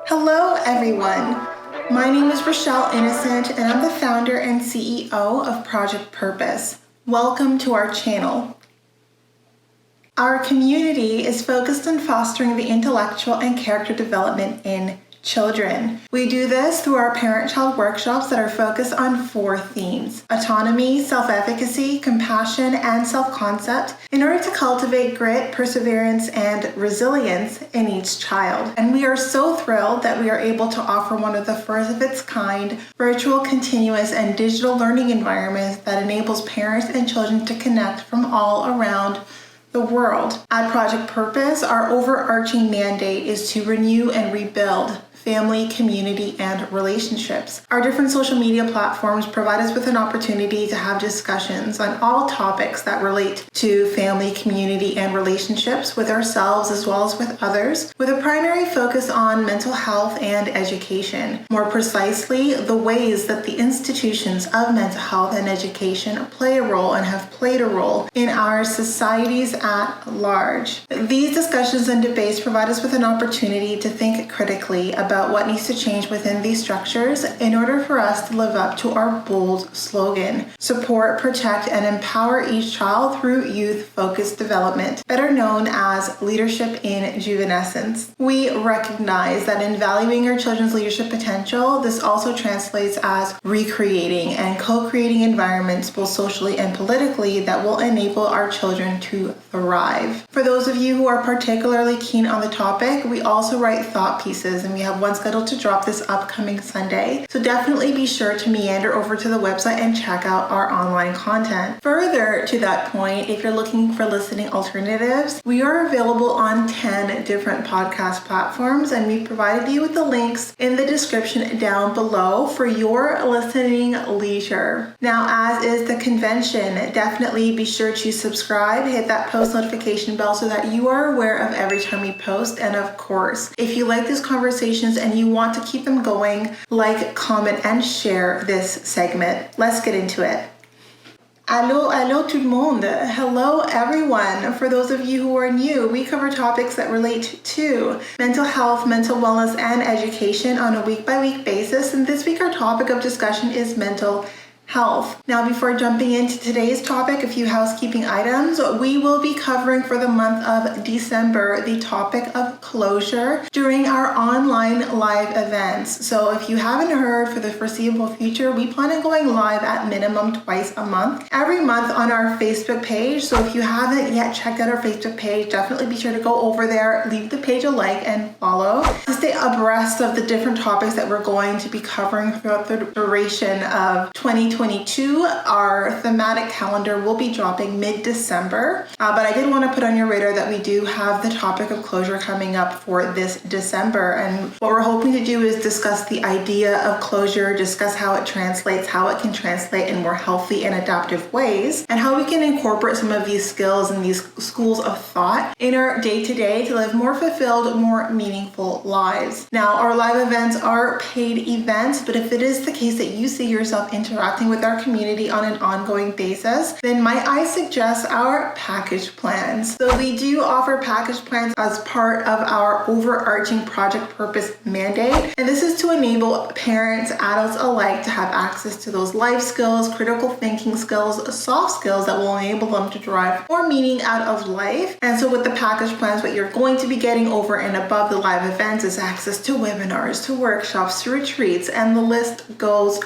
Hello everyone, my name is Rochelle Innocent and I'm the founder and CEO of Project Purpose. Welcome to our channel. Our community is focused on fostering the intellectual and character development in children. We do this through our parent-child workshops that are focused on 4 themes: autonomy, self-efficacy, compassion, and self-concept, in order to cultivate grit, perseverance, and resilience in each child. And we are so thrilled that we are able to offer one of the first of its kind virtual, continuous, and digital learning environments that enables parents and children to connect from all around the world. At Project Purpose, our overarching mandate is to renew and rebuild family, community, and relationships. Our different social media platforms provide us with an opportunity to have discussions on all topics that relate to family, community, and relationships with ourselves as well as with others, with a primary focus on mental health and education. More precisely, the ways that the institutions of mental health and education play a role and have played a role in our societies at large. These discussions and debates provide us with an opportunity to think critically about what needs to change within these structures in order for us to live up to our bold slogan: support, protect, and empower each child through youth-focused development, better known as leadership in juvenescence. We recognize that in valuing our children's leadership potential, this also translates as recreating and co-creating environments, both socially and politically, that will enable our children to thrive. For those of you who are particularly keen on the topic, we also write thought pieces, and we have one scheduled to drop this upcoming Sunday. So definitely be sure to meander over to the website and check out our online content. Further to that point, if you're looking for listening alternatives, we are available on 10 different podcast platforms, and we've provided you with the links in the description down below for your listening leisure. Now, as is the convention, definitely be sure to subscribe, hit that post notification bell so that you are aware of every time we post. And of course, if you like these conversations and you want to keep them going, like, comment, and share this segment. Let's get into it. Allô tout le monde. Hello everyone. For those of you who are new, we cover topics that relate to mental health, mental wellness, and education on a week-by-week basis. And this week our topic of discussion is mental health. Now, before jumping into today's topic, a few housekeeping items. We will be covering for the month of December the topic of closure during our online live events. So if you haven't heard, for the foreseeable future, we plan on going live at minimum twice a month, every month on our Facebook page. So if you haven't yet checked out our Facebook page, definitely be sure to go over there, leave the page a like, and follow to stay abreast of the different topics that we're going to be covering throughout the duration of 2022. Our thematic calendar will be dropping mid-December, but I did want to put on your radar that we do have the topic of closure coming up for this December, and what we're hoping to do is discuss the idea of closure, discuss how it translates, how it can translate in more healthy and adaptive ways, and how we can incorporate some of these skills and these schools of thought in our day-to-day to live more fulfilled, more meaningful lives. Now, our live events are paid events, but if it is the case that you see yourself interacting with our community on an ongoing basis, then might I suggest our package plans. So we do offer package plans as part of our overarching Project Purpose mandate, and this is to enable parents, adults alike, to have access to those life skills, critical thinking skills, soft skills that will enable them to derive more meaning out of life. And so with the package plans, what you're going to be getting over and above the live events is access to webinars, to workshops, to retreats, and the list goes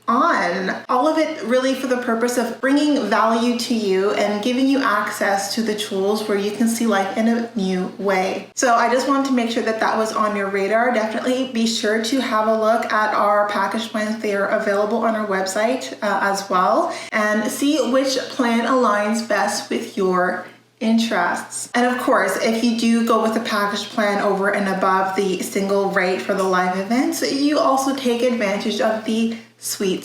on. All of it really for the purpose of bringing value to you and giving you access to the tools where you can see life in a new way. So I just wanted to make sure that that was on your radar. Definitely be sure to have a look at our package plans. They are available on our website as well, and see which plan aligns best with your interests. And of course, if you do go with a package plan over and above the single rate for the live events, you also take advantage of the sweet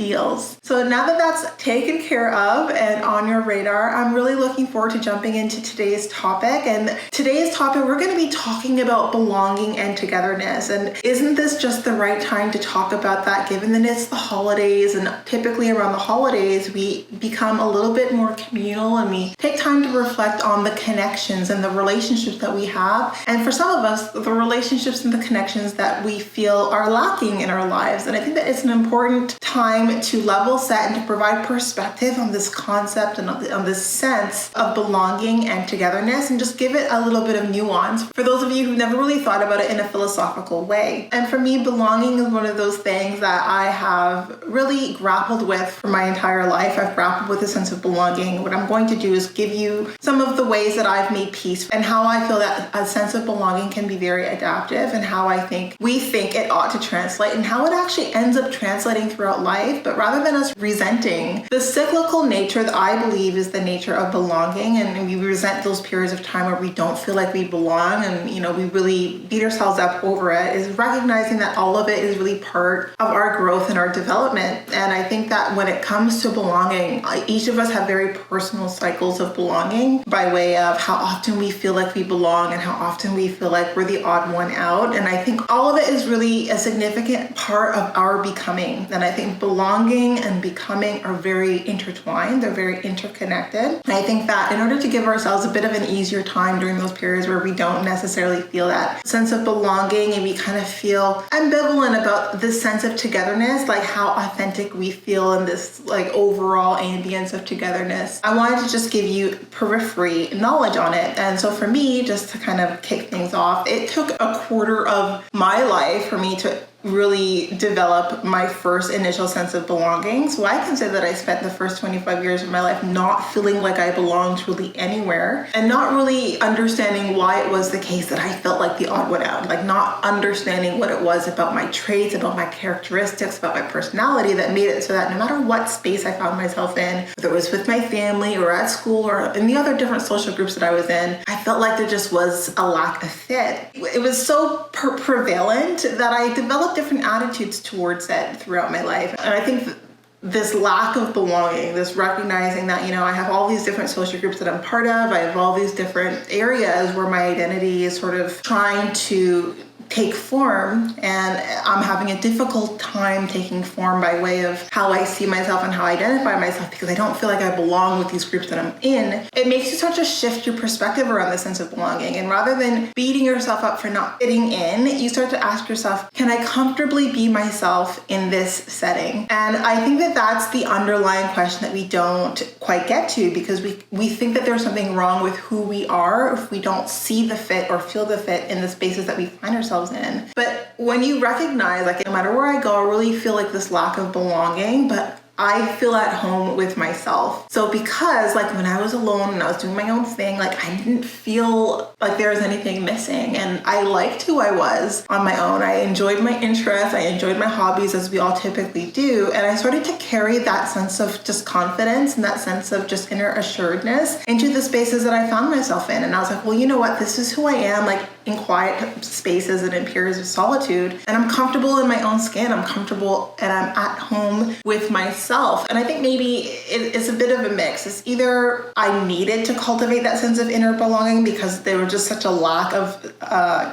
deals. So now that that's taken care of and on your radar, I'm really looking forward to jumping into today's topic. And today's topic, we're going to be talking about belonging and togetherness. And isn't this just the right time to talk about that, given that it's the holidays, and typically around the holidays, we become a little bit more communal and we take time to reflect on the connections and the relationships that we have. And for some of us, the relationships and the connections that we feel are lacking in our lives. And I think that it's an important time to level set and to provide perspective on this concept and on this sense of belonging and togetherness, and just give it a little bit of nuance for those of you who've never really thought about it in a philosophical way. And for me, belonging is one of those things that I have really grappled with for my entire life. I've grappled with a sense of belonging. What I'm going to do is give you some of the ways that I've made peace and how I feel that a sense of belonging can be very adaptive, and how I think we think it ought to translate, and how it actually ends up translating throughout life. But rather than us resenting the cyclical nature that I believe is the nature of belonging, and we resent those periods of time where we don't feel like we belong, and we really beat ourselves up over it, is recognizing that all of it is really part of our growth and our development. And I think that when it comes to belonging, each of us have very personal cycles of belonging by way of how often we feel like we belong and how often we feel like we're the odd one out. And I think all of it is really a significant part of our becoming. And I think belonging and becoming are very intertwined. They're very interconnected. And I think that in order to give ourselves a bit of an easier time during those periods where we don't necessarily feel that sense of belonging and we kind of feel ambivalent about this sense of togetherness, like how authentic we feel in this like overall ambience of togetherness, I wanted to just give you periphery knowledge on it. And so for me, just to kind of kick things off, it took a quarter of my life for me to really develop my first initial sense of belonging. So I can say that I spent the first 25 years of my life not feeling like I belonged really anywhere, and not really understanding why it was the case that I felt like the odd one out, like not understanding what it was about my traits, about my characteristics, about my personality that made it so that no matter what space I found myself in, whether it was with my family or at school or in the other different social groups that I was in, I felt like there just was a lack of fit. It was so prevalent that I developed different attitudes towards it throughout my life. And I think this lack of belonging, this recognizing that, I have all these different social groups that I'm part of, I have all these different areas where my identity is sort of trying to take form, and I'm having a difficult time taking form by way of how I see myself and how I identify myself, because I don't feel like I belong with these groups that I'm in. It makes you start to shift your perspective around the sense of belonging, and rather than beating yourself up for not fitting in, you start to ask yourself, can I comfortably be myself in this setting? And I think that that's the underlying question that we don't quite get to, because we think that there's something wrong with who we are if we don't see the fit or feel the fit in the spaces that we find ourselves in. But when you recognize, like, no matter where I go, I really feel like this lack of belonging, but I feel at home with myself. So because like when I was alone and I was doing my own thing, like I didn't feel like there was anything missing, and I liked who I was on my own. I enjoyed my interests, I enjoyed my hobbies, as we all typically do. And I started to carry that sense of just confidence and that sense of just inner assuredness into the spaces that I found myself in. And I was like, well, you know what? This is who I am, like in quiet spaces and in periods of solitude. And I'm comfortable in my own skin. I'm comfortable and I'm at home with myself. And I think maybe it's a bit of a mix. It's either I needed to cultivate that sense of inner belonging because there was just such a lack of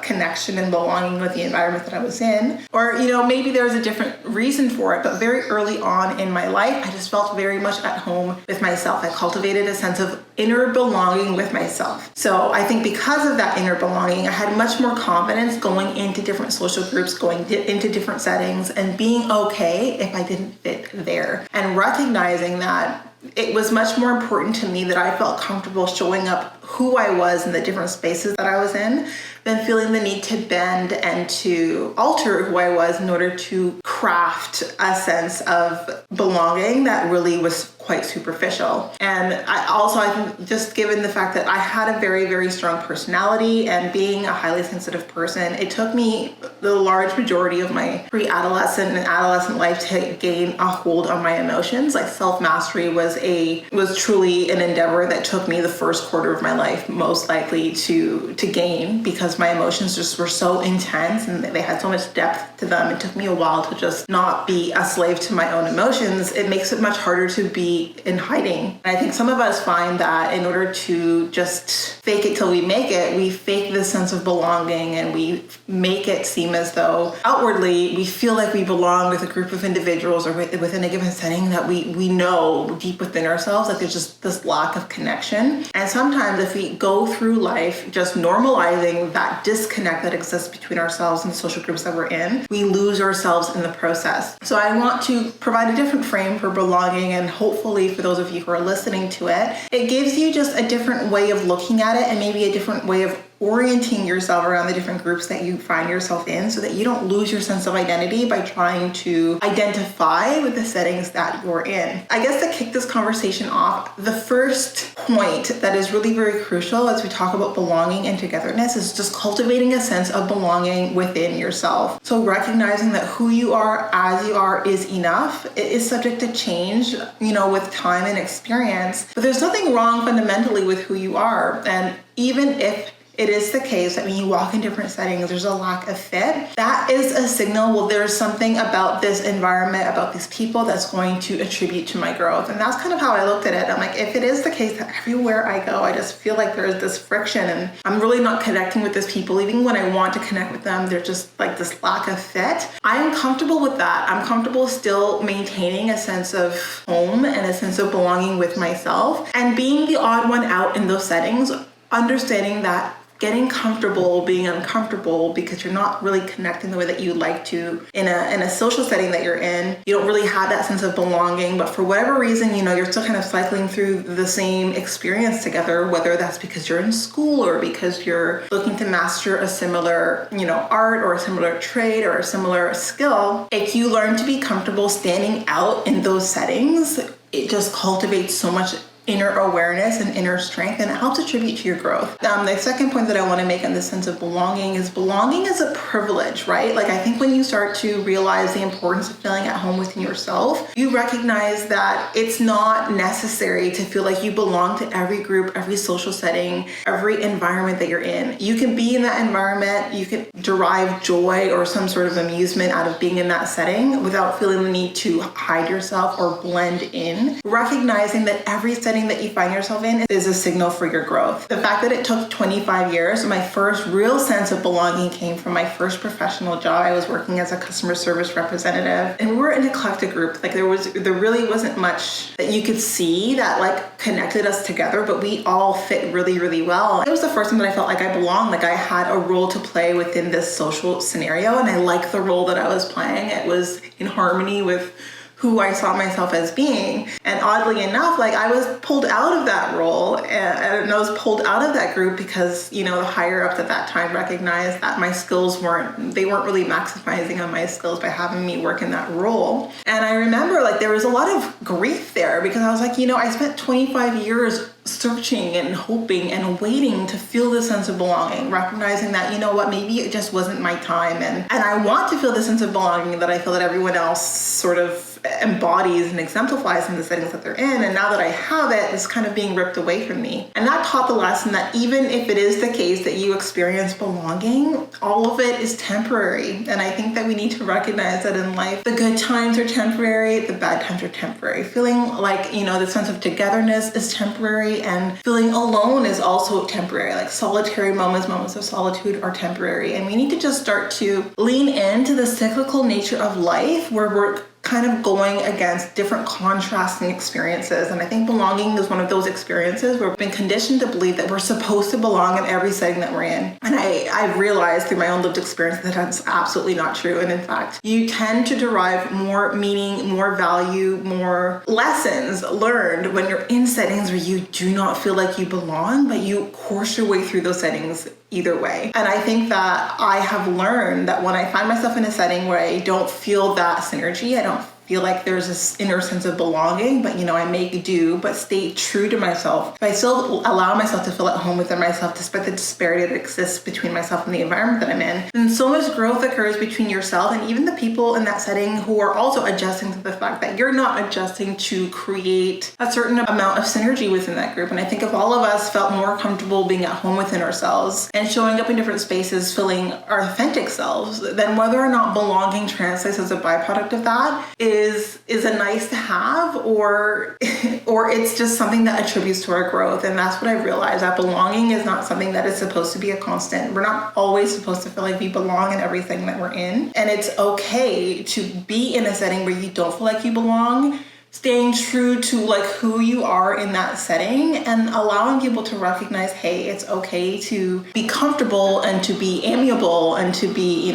connection and belonging with the environment that I was in, or maybe there was a different reason for it. But very early on in my life, I just felt very much at home with myself. I cultivated a sense of inner belonging with myself. So I think because of that inner belonging, I had much more confidence going into different social groups, going into different settings, and being okay if I didn't fit there. And recognizing that it was much more important to me that I felt comfortable showing up who I was in the different spaces that I was in than feeling the need to bend and to alter who I was in order to craft a sense of belonging that really was quite superficial. And I think just given the fact that I had a very, very strong personality and being a highly sensitive person, it took me the large majority of my pre-adolescent and adolescent life to gain a hold on my emotions. Like self-mastery was truly an endeavor that took me the first quarter of my life most likely to gain, because my emotions just were so intense and they had so much depth to them. It took me a while to just not be a slave to my own emotions. It makes it much harder to be in hiding. And I think some of us find that in order to just fake it till we make it, we fake this sense of belonging and we make it seem as though outwardly we feel like we belong with a group of individuals or within a given setting that we know deep within ourselves, like there's just this lack of connection. And sometimes if we go through life just normalizing that disconnect that exists between ourselves and the social groups that we're in, we lose ourselves in the process. So I want to provide a different frame for belonging, and hopefully for those of you who are listening to it, it gives you just a different way of looking at it and maybe a different way of orienting yourself around the different groups that you find yourself in, so that you don't lose your sense of identity by trying to identify with the settings that you're in. I guess to kick this conversation off, the first point that is really very crucial as we talk about belonging and togetherness is just cultivating a sense of belonging within yourself. So recognizing that who you are as you are is enough. It is subject to change, with time and experience, but there's nothing wrong fundamentally with who you are. And even if it is the case that when you walk in different settings, there's a lack of fit, that is a signal, well, there's something about this environment, about these people that's going to attribute to my growth. And that's kind of how I looked at it. I'm like, if it is the case that everywhere I go, I just feel like there's this friction and I'm really not connecting with these people, even when I want to connect with them, they're just like this lack of fit. I am comfortable with that. I'm comfortable still maintaining a sense of home and a sense of belonging with myself and being the odd one out in those settings, understanding that getting comfortable being uncomfortable because you're not really connecting the way that you like to in a social setting that you're in. You don't really have that sense of belonging, but for whatever reason, you're still kind of cycling through the same experience together, whether that's because you're in school or because you're looking to master a similar, art or a similar trade or a similar skill. If you learn to be comfortable standing out in those settings, it just cultivates so much inner awareness and inner strength, and it helps attribute to your growth. The second point that I want to make on this sense of belonging is a privilege, right? Like I think when you start to realize the importance of feeling at home within yourself, you recognize that it's not necessary to feel like you belong to every group, every social setting, every environment that you're in. You can be in that environment, you can derive joy or some sort of amusement out of being in that setting without feeling the need to hide yourself or blend in. Recognizing that every setting that you find yourself in is a signal for your growth. The fact that it took 25 years, my first real sense of belonging came from my first professional job. I was working as a customer service representative, and we were an eclectic group. Like there really wasn't much that you could see that like connected us together, but we all fit really, really well. It was the first time that I felt like I belonged, like I had a role to play within this social scenario, and I liked the role that I was playing. It was in harmony with who I saw myself as being. And oddly enough, like I was pulled out of that role and I was pulled out of that group because, the higher ups at that time recognized that my skills weren't really maximizing on my skills by having me work in that role. And I remember like there was a lot of grief there because I was like, I spent 25 years searching and hoping and waiting to feel this sense of belonging, recognizing that, maybe it just wasn't my time. And I want to feel the sense of belonging that I feel that everyone else sort of embodies and exemplifies in the settings that they're in. And now that I have it, it's kind of being ripped away from me. And that taught the lesson that even if it is the case that you experience belonging, all of it is temporary. And I think that we need to recognize that in life, the good times are temporary, the bad times are temporary. Feeling like, the sense of togetherness is temporary, and feeling alone is also temporary. Like solitary moments of solitude are temporary. And we need to just start to lean into the cyclical nature of life where we're kind of going against different contrasting experiences. And I think belonging is one of those experiences where we've been conditioned to believe that we're supposed to belong in every setting that we're in. And I've realized through my own lived experience that that's absolutely not true. And in fact, you tend to derive more meaning, more value, more lessons learned when you're in settings where you do not feel like you belong, but you course your way through those settings either way. And I think that I have learned that when I find myself in a setting where I don't feel that synergy, I don't feel like there's this inner sense of belonging, but I make do, but stay true to myself. If I still allow myself to feel at home within myself, despite the disparity that exists between myself and the environment that I'm in, then so much growth occurs between yourself and even the people in that setting who are also adjusting to the fact that you're not adjusting to create a certain amount of synergy within that group. And I think if all of us felt more comfortable being at home within ourselves and showing up in different spaces, feeling our authentic selves, then whether or not belonging translates as a byproduct of that is a nice to have, or it's just something that attributes to our growth. And that's what I realized, that belonging is not something that is supposed to be a constant. We're not always supposed to feel like we belong in everything that we're in. And it's okay to be in a setting where you don't feel like you belong, staying true to like who you are in that setting, and allowing people to recognize, hey, it's okay to be comfortable and to be amiable and to be,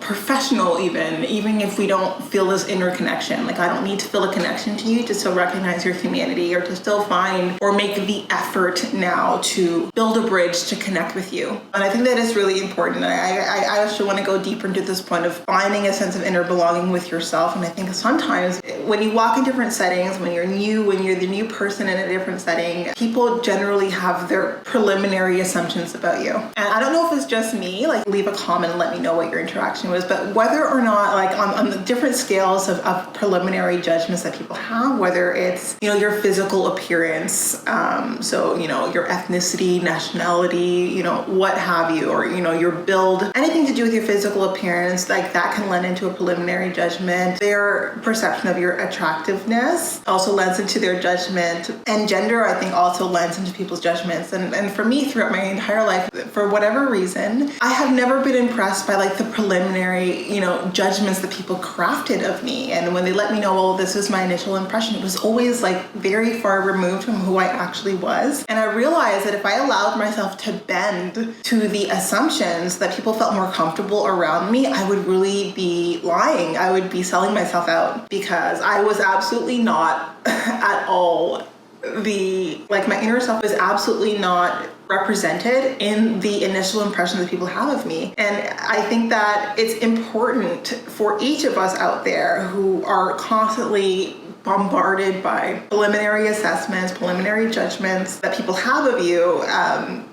professional, even if we don't feel this inner connection. Like, I don't need to feel a connection to you to still recognize your humanity, or to still find or make the effort now to build a bridge to connect with you. And I think that is really important. And I actually want to go deeper into this point of finding a sense of inner belonging with yourself. And I think sometimes when you walk in different settings, when you're the new person in a different setting, people generally have their preliminary assumptions about you. And I don't know if it's just me, like, leave a comment and let me know what your interaction was, but whether or not, like, on the different scales of preliminary judgments that people have, whether it's, your physical appearance, so, your ethnicity, nationality, what have you, or, your build, anything to do with your physical appearance, like, that can lend into a preliminary judgment. Their perception of your attractiveness also lends into their judgment, and gender, I think, also lends into people's judgments. And for me, throughout my entire life, for whatever reason, I have never been impressed by like the preliminary, judgments that people crafted of me. And when they let me know, well, this is my initial impression, it was always like very far removed from who I actually was. And I realized that if I allowed myself to bend to the assumptions that people felt more comfortable around me, I would really be lying. I would be selling myself out, because I was absolutely not at all my inner self was absolutely not represented in the initial impression that people have of me. And I think that it's important for each of us out there who are constantly bombarded by preliminary assessments, preliminary judgments that people have of you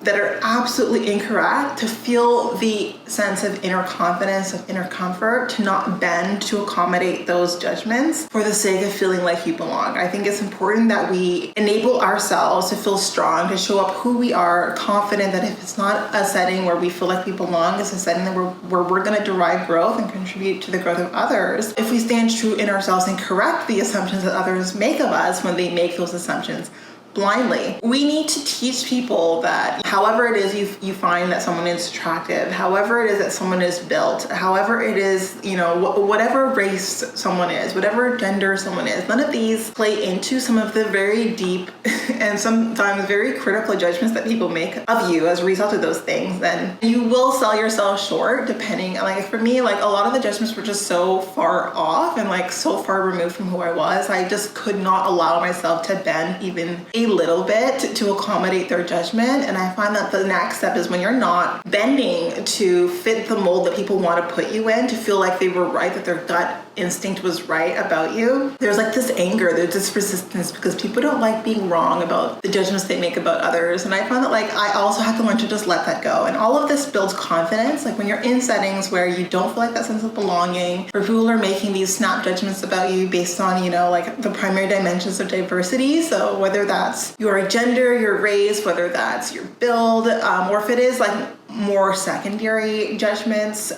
that are absolutely incorrect, to feel the sense of inner confidence, of inner comfort, to not bend to accommodate those judgments for the sake of feeling like you belong. I think it's important that we enable ourselves to feel strong, to show up who we are, confident that if it's not a setting where we feel like we belong, it's a setting that where we're going to derive growth and contribute to the growth of others. If we stand true in ourselves and correct the assumptions that others make of us when they make those assumptions blindly. We need to teach people that however it is you find that someone is attractive, however it is that someone is built, however it is, whatever race someone is, whatever gender someone is, none of these play into some of the very deep and sometimes very critical judgments that people make of you as a result of those things. Then you will sell yourself short, depending, like, for me, like, a lot of the judgments were just so far off and like so far removed from who I was. I just could not allow myself to bend even a little bit to accommodate their judgment. And I find that the next step is when you're not bending to fit the mold that people want to put you in, to feel like they were right, that their gut instinct was right about you. There's like this anger, there's this resistance, because people don't like being wrong about the judgments they make about others. And I found that, like, I also have to learn to just let that go. And all of this builds confidence. Like, when you're in settings where you don't feel like that sense of belonging, where people are making these snap judgments about you based on, like the primary dimensions of diversity. So whether that's your gender, your race, whether that's your build, or if it is like more secondary judgments.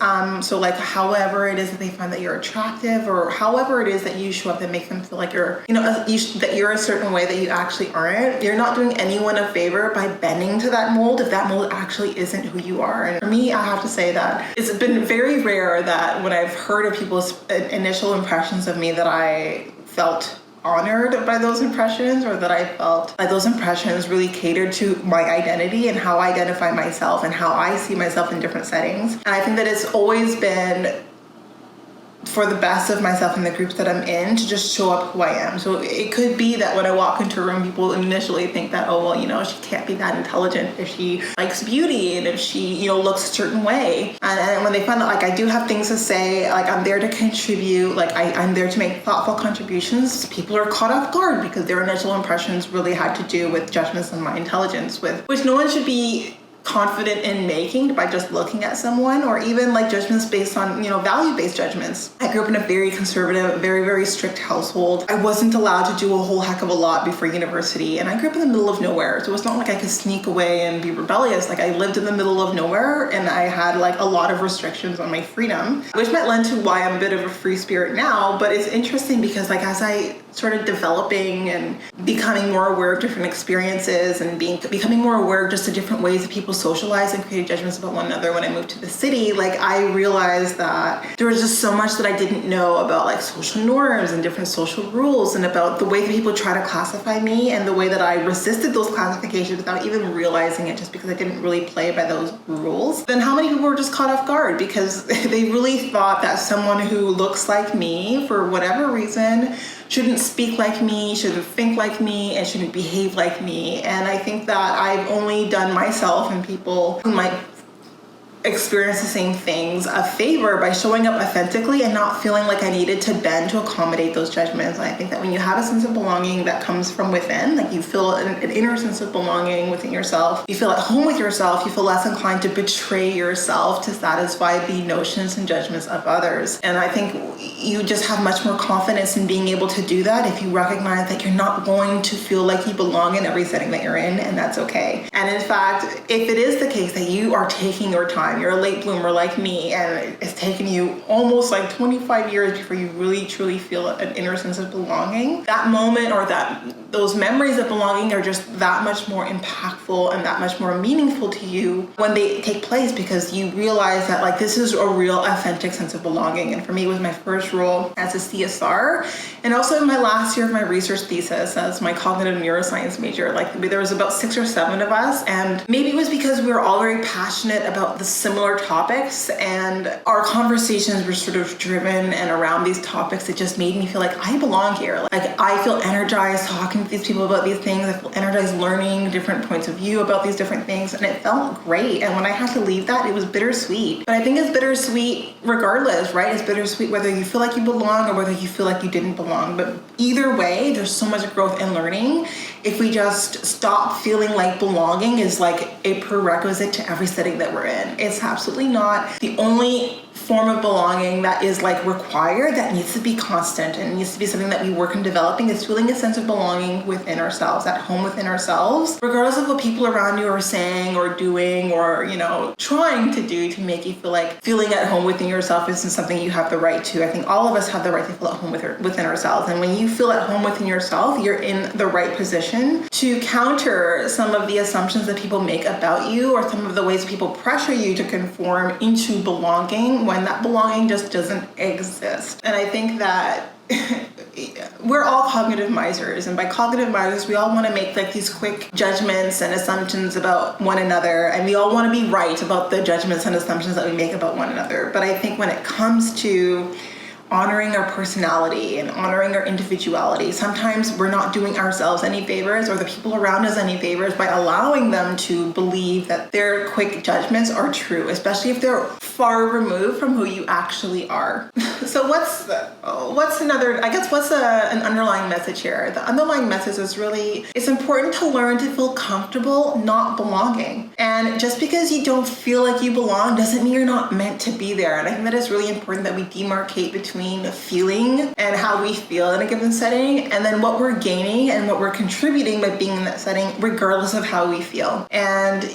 So like however it is that they find that you're attractive, or however it is that you show up that make them feel like you're, that you're a certain way that you actually aren't. You're not doing anyone a favor by bending to that mold if that mold actually isn't who you are. And for me, I have to say that it's been very rare that when I've heard of people's initial impressions of me that I felt honored by those impressions, or that I felt like those impressions really catered to my identity and how I identify myself and how I see myself in different settings. And I think that it's always been for the best of myself in the groups that I'm in to just show up who I am. So it could be that when I walk into a room, people initially think that, oh, well, she can't be that intelligent if she likes beauty and if she, looks a certain way. And when they find out, I do have things to say, I'm there to contribute, I'm there to make thoughtful contributions, people are caught off guard because their initial impressions really had to do with judgments on my intelligence, which no one should be confident in making by just looking at someone, or even judgments based on, value-based judgments. I grew up in a very conservative, very, very strict household. I wasn't allowed to do a whole heck of a lot before university, and I grew up in the middle of nowhere, so it's not like I could sneak away and be rebellious. I lived in the middle of nowhere, and I had a lot of restrictions on my freedom, which might lend to why I'm a bit of a free spirit now. But it's interesting because as I started developing and becoming more aware of different experiences and becoming more aware of just the different ways that people socialize and create judgments about one another when I moved to the city, I realized that there was just so much that I didn't know about social norms and different social rules, and about the way that people try to classify me, and the way that I resisted those classifications without even realizing it, just because I didn't really play by those rules. Then how many people were just caught off guard because they really thought that someone who looks like me, for whatever reason, shouldn't speak like me, shouldn't think like me, and shouldn't behave like me. And I think that I've only done myself and people who might experience the same things a favor by showing up authentically and not feeling like I needed to bend to accommodate those judgments. And I think that when you have a sense of belonging that comes from within, you feel an inner sense of belonging within yourself, you feel at home with yourself, you feel less inclined to betray yourself to satisfy the notions and judgments of others. And I think you just have much more confidence in being able to do that if you recognize that you're not going to feel like you belong in every setting that you're in, and that's okay. And in fact, if it is the case that you are taking your time, you're a late bloomer like me, and it's taken you almost 25 years before you really truly feel an inner sense of belonging, that moment or those memories of belonging are just that much more impactful and that much more meaningful to you when they take place, because you realize that this is a real authentic sense of belonging. And for me, it was my first role as a CSR, and also in my last year of my research thesis as my cognitive neuroscience major. There was about 6 or 7 of us, and maybe it was because we were all very passionate about the similar topics, and our conversations were sort of driven and around these topics. It just made me feel like I belong here. I feel energized talking to these people about these things. I feel energized learning different points of view about these different things, and it felt great. And when I had to leave that, it was bittersweet. But I think it's bittersweet regardless, right? It's bittersweet whether you feel like you belong or whether you feel like you didn't belong. But either way, there's so much growth and learning if we just stop feeling like belonging is a prerequisite to every setting that we're in. It's absolutely not. The only form of belonging that is required, that needs to be constant and needs to be something that we work on developing, is feeling a sense of belonging within ourselves, at home within ourselves, regardless of what people around you are saying or doing or trying to do to make you feel like feeling at home within yourself isn't something you have the right to. I think all of us have the right to feel at home within ourselves, and when you feel at home within yourself, you're in the right position to counter some of the assumptions that people make about you, or some of the ways people pressure you to conform into belonging when that belonging just doesn't exist. And I think that we're all cognitive misers, and by cognitive misers, we all want to make these quick judgments and assumptions about one another, and we all want to be right about the judgments and assumptions that we make about one another. But I think when it comes to honoring our personality and honoring our individuality, sometimes we're not doing ourselves any favors or the people around us any favors by allowing them to believe that their quick judgments are true, especially if they're far removed from who you actually are. So what's an underlying message here? The underlying message is really, it's important to learn to feel comfortable not belonging. And just because you don't feel like you belong doesn't mean you're not meant to be there. And I think that it's really important that we demarcate between feeling and how we feel in a given setting, and then what we're gaining and what we're contributing by being in that setting, regardless of how we feel. And,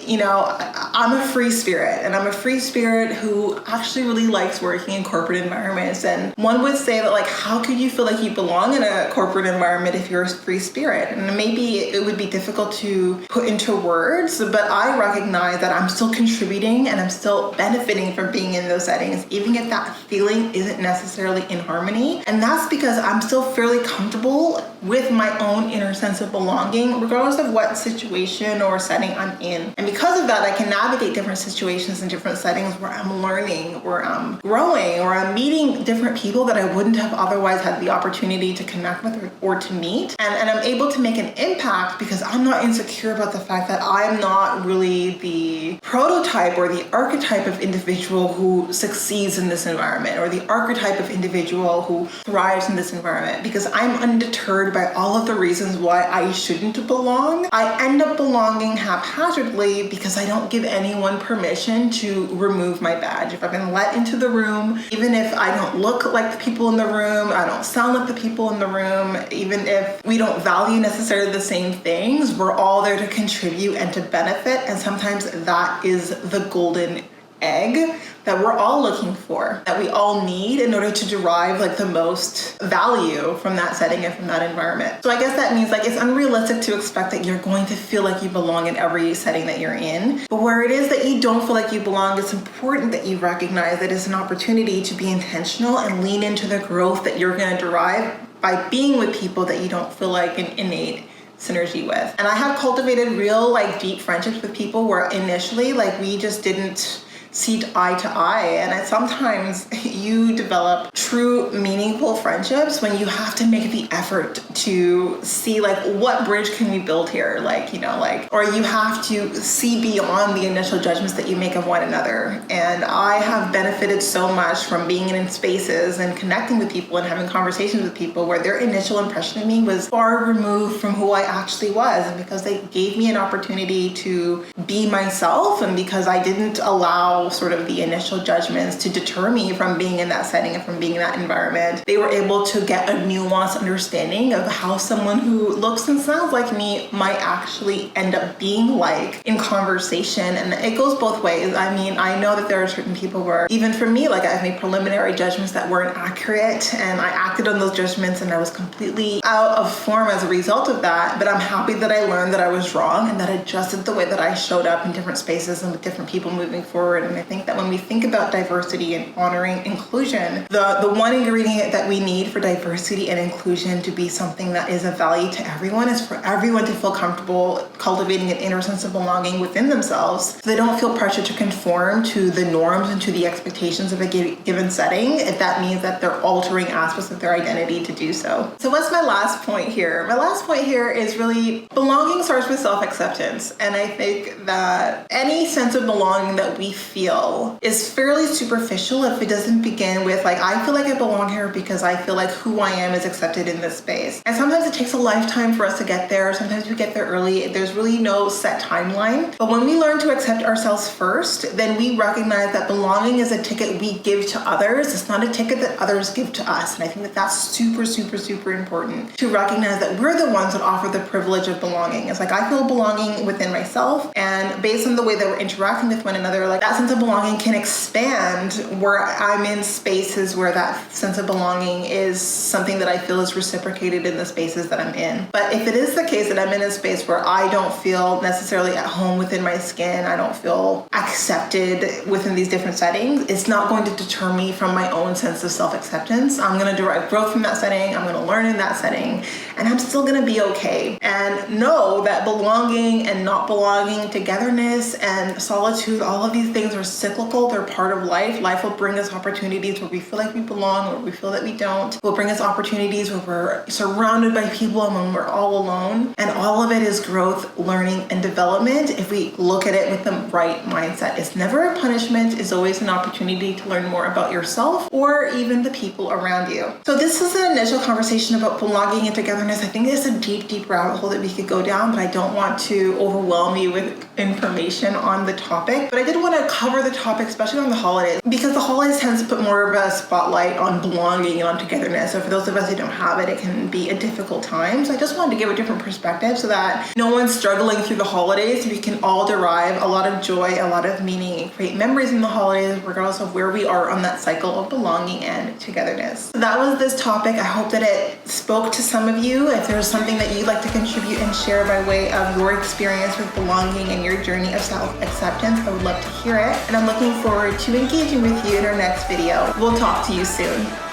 I'm a free spirit, and I'm a free spirit who actually really likes working in corporate environments. And one would say that, how could you feel like you belong in a corporate environment if you're a free spirit? And maybe it would be difficult to put into words, but I recognize that I'm still contributing and I'm still benefiting from being in those settings, even if that feeling isn't necessarily in harmony. And that's because I'm still fairly comfortable with my own inner sense of belonging, regardless of what situation or setting I'm in. And because of that, I can navigate different situations and different settings where I'm learning, where I'm growing, or I'm meeting different people that I wouldn't have otherwise had the opportunity to connect with or to meet. And I'm able to make an impact because I'm not insecure about the fact that I'm not really the prototype or the archetype of individual who succeeds in this environment, or the archetype of individual who thrives in this environment, because I'm undeterred by all of the reasons why I shouldn't belong. I end up belonging haphazardly because I don't give anyone permission to remove my badge. If I've been let into the room, even if I don't look like the people in the room, I don't sound like the people in the room, even if we don't value necessarily the same things, we're all there to contribute and to benefit. And sometimes that is the golden egg that we're all looking for, that we all need in order to derive like the most value from that setting and from that environment. So I guess that means like it's unrealistic to expect that you're going to feel like you belong in every setting that you're in. But where it is that you don't feel like you belong, it's important that you recognize that it's an opportunity to be intentional and lean into the growth that you're going to derive by being with people that you don't feel like an innate synergy with. And I have cultivated real like deep friendships with people where initially like we just didn't see eye to eye. And sometimes you develop true meaningful friendships when you have to make the effort to see like what bridge can we build here, like, you know, like, or you have to see beyond the initial judgments that you make of one another. And I have benefited so much from being in spaces and connecting with people and having conversations with people where their initial impression of me was far removed from who I actually was, and because they gave me an opportunity to be myself, and because I didn't allow sort of the initial judgments to deter me from being in that setting and from being in that environment, they were able to get a nuanced understanding of how someone who looks and sounds like me might actually end up being like in conversation. And it goes both ways. I mean, I know that there are certain people where, even for me, like I've made preliminary judgments that weren't accurate, and I acted on those judgments and I was completely out of form as a result of that. But I'm happy that I learned that I was wrong and that I adjusted the way that I showed up in different spaces and with different people moving forward. And I think that when we think about diversity and honoring inclusion, the one ingredient that we need for diversity and inclusion to be something that is of value to everyone is for everyone to feel comfortable cultivating an inner sense of belonging within themselves, so they don't feel pressure to conform to the norms and to the expectations of a given setting, if that means that they're altering aspects of their identity to do so. So what's my last point here? My last point here is really belonging starts with self-acceptance. And I think that any sense of belonging that we feel is fairly superficial if it doesn't begin with like, I feel like I belong here because I feel like who I am is accepted in this space. And sometimes it takes a lifetime for us to get there. Sometimes we get there early. There's really no set timeline. But when we learn to accept ourselves first, then we recognize that belonging is a ticket we give to others. It's not a ticket that others give to us. And I think that that's super, super, super important to recognize that we're the ones that offer the privilege of belonging. It's like, I feel belonging within myself, and based on the way that we're interacting with one another, like that sense of belonging can expand where I'm in spaces where that sense of belonging is something that I feel is reciprocated in the spaces that I'm in. But if it is the case that I'm in a space where I don't feel necessarily at home within my skin, I don't feel accepted within these different settings, it's not going to deter me from my own sense of self-acceptance. I'm going to derive growth from that setting. I'm going to learn in that setting, and I'm still going to be okay. And know that belonging and not belonging, togetherness and solitude, all of these things are cyclical. They're part of life. Life will bring us opportunities where we feel like we belong, or we feel that we don't. It will bring us opportunities where we're surrounded by people and when we're all alone. And all of it is growth, learning, and development if we look at it with the right mindset. It's never a punishment. It's always an opportunity to learn more about yourself or even the people around you. So this is an initial conversation about belonging and togetherness. I think it's a deep, deep rabbit hole that we could go down, but I don't want to overwhelm you with information on the topic. But I did want to cover the topic, especially on the holidays, because the holidays tends to put more of a spotlight on belonging and on togetherness. So for those of us who don't have it, it can be a difficult time. So I just wanted to give a different perspective so that no one's struggling through the holidays. We can all derive a lot of joy, a lot of meaning, and create memories in the holidays, regardless of where we are on that cycle of belonging and togetherness. So that was this topic. I hope that it spoke to some of you. If there's something that you'd like to contribute and share by way of your experience with belonging and your journey of self-acceptance, I would love to hear it. And I'm looking forward to engaging with you in our next video. We'll talk to you soon.